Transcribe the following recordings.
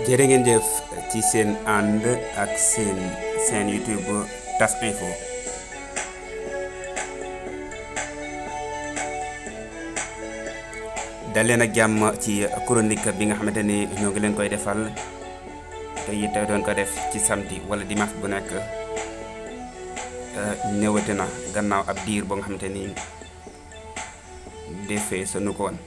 jërë ngeen jëf ci seen ànd ak seen YouTube TAS-info. dal leen ak jàmm ci chronique bi nga xamante ni ñoo ngi leen koy defal te it doon ko def ci samedi wala dimanche bu nekk. ñëwate na gannaaw ab diir boo nga xamante ni defee sunu ko woon.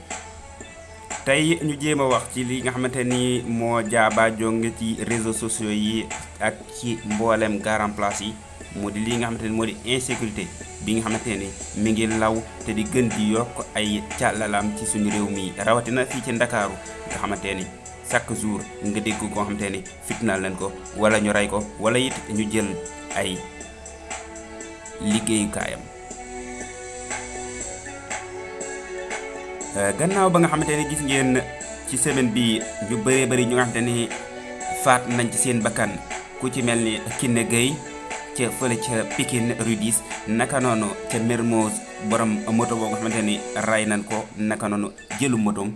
tey ñu jéem a wax ci li nga xamante ni moo jaaba jonge ci réseaux sociaux yi ak ci mboolem garan place yi mu di li nga xamante ni moo di insécurité bi nga xamante ni mi ngi law te di gën di yokk ay càllalam ci suñu réew mi rawatina fii ci Ndakaaru nga xamante ni chaque jour nga dégg koo xamante ni fitnaal leen ko wala ñu rey ko wala it ñu jël ay liggéeyukaayam. gannaaw ba nga xamante ni gis ngeen ci semaine bi ñu bëree bëri ñu nga xamante ni faat nañ ci seen bakkan ku ci mel ni Kiné Gueye ca fële ca Pikine rue 10 naka noonu ca Mermoz borom moto boo nga xamante ni ray nañ ko naka noonu jëlu motom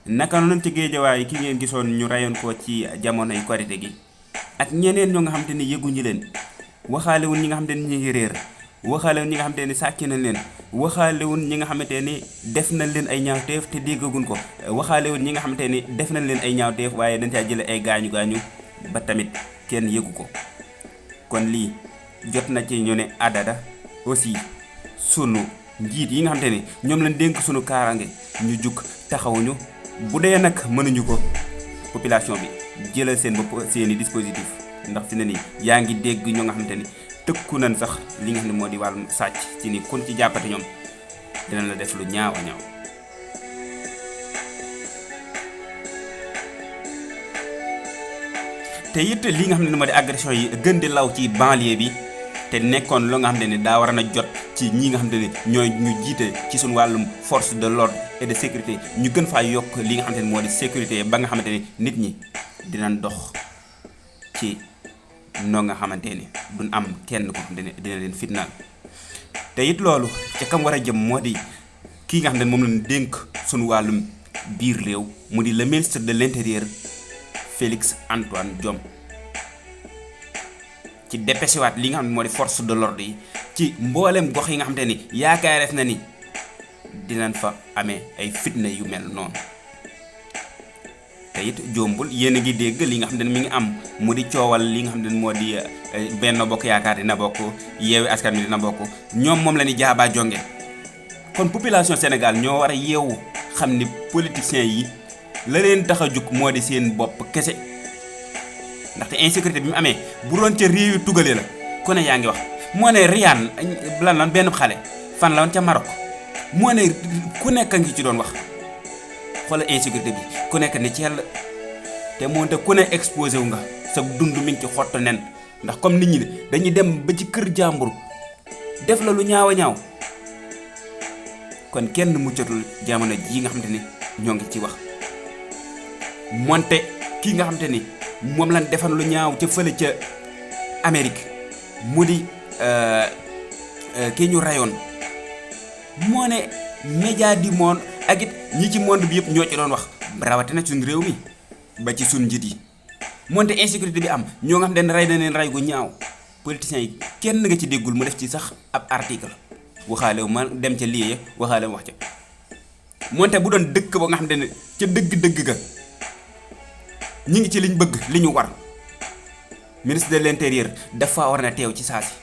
naka noonu ci Géejawaay ki ngeen gisoon ñu rayoon ko ci jamonoy Korité gi ak ñeneen ñoo nga xamante ni yëguñu leen waxaalewul ñi nga xamante ni ñu ngi réer waxaalewul ñi nga xamante ni sàcc nañ leen waxaalewul ñi nga xamante ni def nañ leen ay ñaawteef te déggaguñ ko waxaalewul ñi nga xamante ni def nañ leen ay ñaawteef waaye dañ caa jële ay gaañu ba tamit kenn yëgu ko. kon lii jot na ci ñu ne adada aussi sunu njiit yi nga xamante ni ñoom lañ dénk sunu kaaraange ñu jug taxawuñu bu dee nag mënuñu ko population bi jëlal seen bopp seeni dispositif ndax fi ne nii yaa ngi dégg ñoo nga xamante ni tëkku nañ sax li nga xam ne moo di wàllum sàcc ci ni kun ci jàppate ñoom dinañ la def lu ñaaw a ñaaw. te it li nga xam ne moo di agression yi gën di law ci banlieue bi te nekkoon loo nga xam ne daa war a jot ci ñi nga xam ne ñooy ñu jiite ci suñu wàllum force de l'ordre et de sécurité ñu gën faa yokk li nga xamante ne moo di sécurité ba nga xamante ni nit ñi dinañ dox ci noo nga xamante ni duñ am kenn ko xamante ne dina leen fitnaal. te it loolu ca kam war a jëm moo di kii nga xam ne moom lañ dénk suñu wàllum biir réew mu di le ministre de l'intérieur Félix Antoine Diome ci dépêché waat li nga xam ne moo di force de l'ordre yi ci mboolem gox yi nga xamante ni yaakaareef na ni dinañ fa amee ay fitna yu mel noonu. te it jombul yéen a ngi dégg li nga xam ne mi ngi am mu di coowal li nga xam ne moo di benn bokk yaakaar dina bokk yeewi askan mi dina bokk ñoom moom la ni jaabaa jonge. kon population Sénégal ñoo war a yeewu xam ni politiciens yi la leen tax a jug moo di seen bopp kese ndaxte insécurité bi mu amee bu doon ca réew yu tugale la ku ne yaa ngi wax moo ne Riyaan lan benn xale fan la woon ca Maroc moo ne ku nekk a ngi ci doon wax. xoolal insécurité bi ku nekk ni ci yàlla te moonte ku ne exposé wu nga sa dund mi ngi ci xottu nen ndax comme nit ñi dañuy dem ba ci kër jàmbur def la lu ñaaw a ñaaw kon kenn muccatul jamono ji nga xamante ni ñoo ngi ci wax. moonte kii nga xamante ni moom lañ defan lu ñaaw ca fële ca Amérique mu di kii ñu rayoon moo ne média du monde ak it ñi ci monde bi yëpp ñoo ci doon wax rawatina suñu réew mi ba ci suñu njiit yi moonte insécurité bi am ñoo nga xam ne rey na leen rey gu ñaaw politiciens yi kenn nga ci déggul mu def ci sax ab article waxaale ma dem ca lii waxaale wax ca moonte bu doon dëkk ba nga xam ne ca dëgg-dëgg ga ñi ngi ci liñ bëgg li ñu war ministre de l'intérieur dafa war na teew ci saasi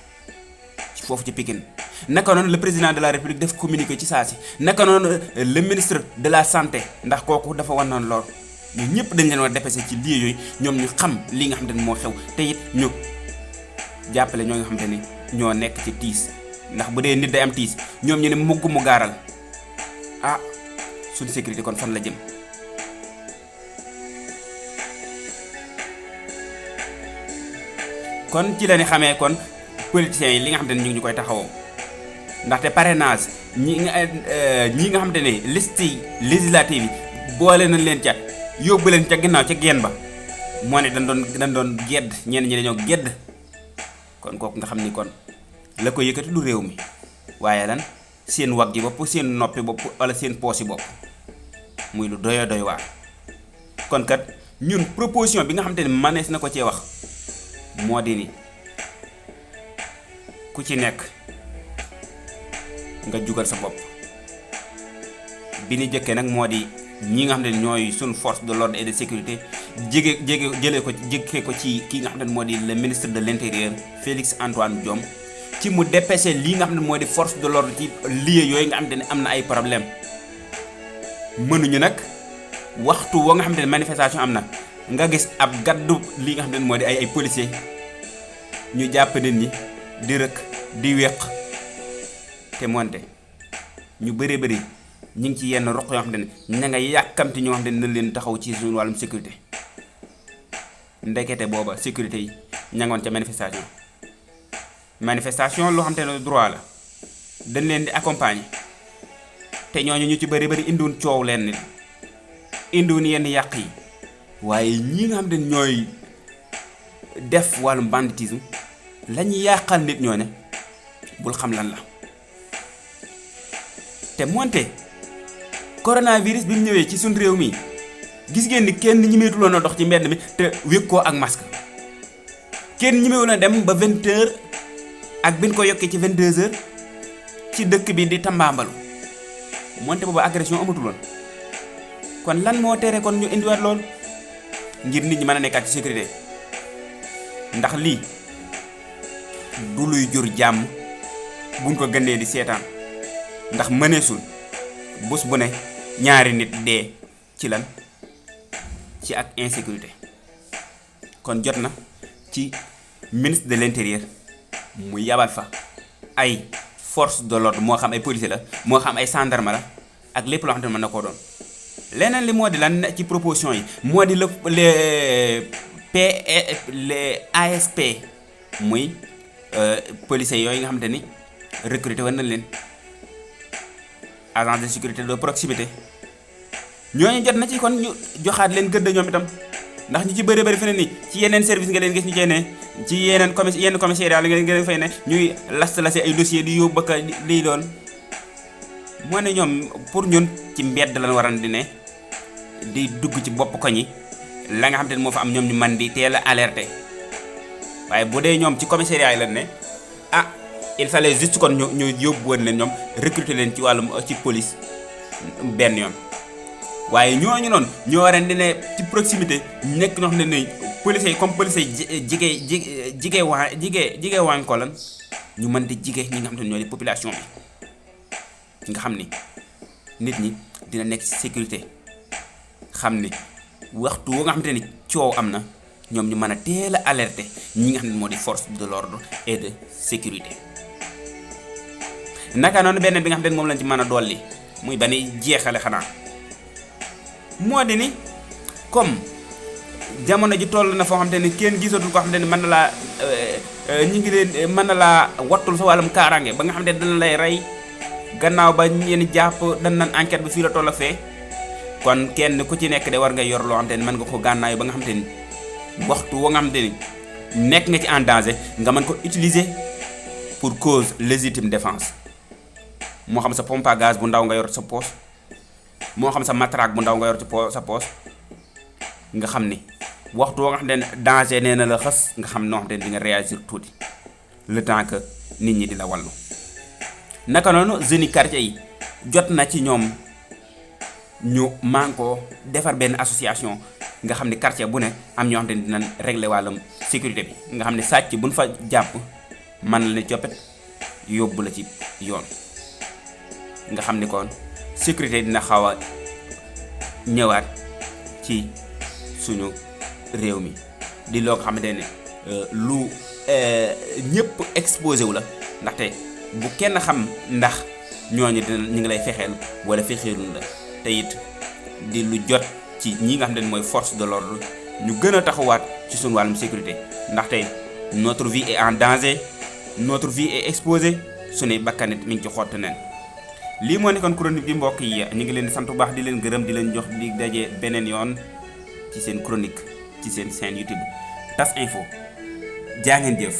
ci foofu ci Pikine. naka noonu le président de la république def communiqué ci saa si naka noonu le ministre de la santé ndax kooku dafa wan noonu lool ñun ñëpp dañ leen war a dépêché ci lieu yooyu ñoom ñu xam li nga xamante ni moo xew te it ñu jàppale ñoo nga xamante ni ñoo nekk ci tiis ndax bu dee nit day am tiis ñoom ñu ne mugg mu gaaral ah suñu sécurité kon fan la jëm. kon ci la ni xamee kon politiciens yi li nga xamante ni ñu ngi ñu koy taxawoo. ndaxte parrainage ñi nga xamante ne liste législative yi boole nañ leen ca yóbbu leen ca ginnaaw ca geen ba moo ne dañ doon gedd ñenn ñi dañoo gedd kon kooku nga xam ni kon la ko yëkkati du réew mi waaye lan seen waggi bopp seen noppi bopp wala seen poosi bopp muy lu doy waar. kon kat ñun proposition bi nga xamante ne manees na ko cee wax moo di ni ku ci nekk nga jugal sa bopp. bi ni jëkkee nag moo di ñi nga xam ne ñooy suñu force de l'ordre et de sécurité jëlee ko ci ki nga xam ne moo di le ministre de l'intérieur Félix Antoine Diome ci mu dépêché lii nga xam ne moo di force de l'ordre ci lieu yooyu nga xam ne am na ay problème mënuñu nag waxtu woo nga xam ne manifestation am na nga gis ab gaddu lii nga xam ne moo di ay policier ñu jàpp nit ñi di rëkk di weq te moonte ñu bëree bëri ñu ngi ci yenn roq yoo xam ne ña nga yàkkamti ñoo xam ne na leen taxaw ci suñu wàllum sécurité ndekete booba sécurité yi ña ngoon ca manifestation loo xam te ne droit la dañ leen di accompagner te ñooñu ñu ci bëri bëri indiwuñ coow leen nit indiwuñ yenn yàq yi waaye ñi nga xam ne ñooy def wàllum banditisme la ñuy yàqal nit ñoo ne bul xam lan la te moonte coronavirus bi mu ñëwee ci suñ réew mi gis ngeen ni kenn ñimeetuloon a dox ci mbedd mi te wékkoo ak masque kenn ñimewul a dem ba 20h ak bin ko yokkee ci 22h ci dëkk bi di tambaambalu moonte boobu agression amatuloon kon lan moo tere kon ñu indiwaat lool ngir nit ñi mën a nekkaat ci sécurité ndax lii du luy jur jàmm buñ ko gënee di seetaan ndax mëneesul bés bu ne ñaari nit dee ci lan ci ak insécurité kon jot na ci ministre de l'intérieur mu yabal fa ay force de l'ordre moo xam ay policier la moo xam ay gendarme la ak lépp loo xam ne mën na koo doon leneen li moo di lan ci proposition yi moo di les ASP muy policiers yooyu nga xamante ni recruté woon nañ leen agent de sécurité de proximité ñooñu jot na ci kon ñu joxaat leen gëdd ñoom itam ndax ñu ci bëri bëri feneen ni ci yeneen service nga leen gis ñu cee ne ci yeneen commissariat la nga leen fay ne ñuy last la ay dossier di yóbbu ba lii doon moo ne ñoom pour ñun ci mbedd lañ waran di ne di dugg ci bopp ko ñi la nga xam te ne moo fa am ñoom ñu man di teel a alerter waaye bu dee ñoom ci commissariat yi lañ ne ah il fallait juste kon ñu yóbbu woon leen ñoom recruter leen ci wàllum ci police benn yoon waaye ñooñu noonu ñoo war a di ne ci proximité nekk ñoo xam ne ne policiers yi comme policiers yi jigee waañ ko lan ñu mën di jigee ñi nga xam te ne ñoo di population bi nga xam ni nit ñi dina nekk ci sécurité xam ni waxtu woo nga xamante ni coow am na ñoom ñu mën a teel a alerter ñi nga xam ne moo di force de l'ordre et de sécurité naka noonu beneen bi nga xam ne moom lañ ci mën a dolli muy ba ni jeexale xanaa moo di ni comme jamono ji toll na foo xam te ni kenn gisatul koo xam te ni mën na laa ñi ngi leen mën na laa wattul sa wàllum kaaraange ba nga xam ne dana lay rey gannaaw ba ñeen jàpp dañ nan enquête bi fii la toll a fee kon kenn ku ci nekk de war nga yor loo xam te ni mën nga ko gànnaayu ba nga xam te ni waxtu wa nga xam te ni nekk nga ci en danger nga mën ko utiliser pour cause légitime défense moo xam sa pompe à gaz bu ndaw nga yor sa poche moo xam sa matraque bu ndaw nga yor ci sa poche nga xam ni waxtu wa nga xam ne danger nee na la xës nga xam noo xam te ni di nga réagir tuuti le temps que nit ñi di la wallu naka noonu jeunes yi quartier yi jot na ci ñoom ñu manko defar benn association nga xam ne quartier bu ne am ñoo xam te ni dinañ régler wàllum sécurité bi nga xam ne sàcc buñ fa jàpp man la ne coppet yóbbu la ci yoon nga xam ni kon sécurité dina xaw a ñëwaat ci suñu réew mi di loo nga xamante ne lu ñëpp exposé wu la ndaxte bu kenn xam ndax ñooñu dina ñu ngi lay fexeel wala fexeelul la te it di lu jot ci ñi nga xam ne mooy force de l'ordre ñu gën a taxawaat ci suñu wàllum sécurité ndaxte notre vie est en danger notre vie est exposée suñuy bakkanit mi ngi ci xott neen lii moo nekkoon chronique bi mbokk yi ñu ngi leen di sant bu baax di leen gërëm di leen jox di daje beneen yoon ci seen chronique ci seen chaîne YouTube TAS-info jaa ngeen jëf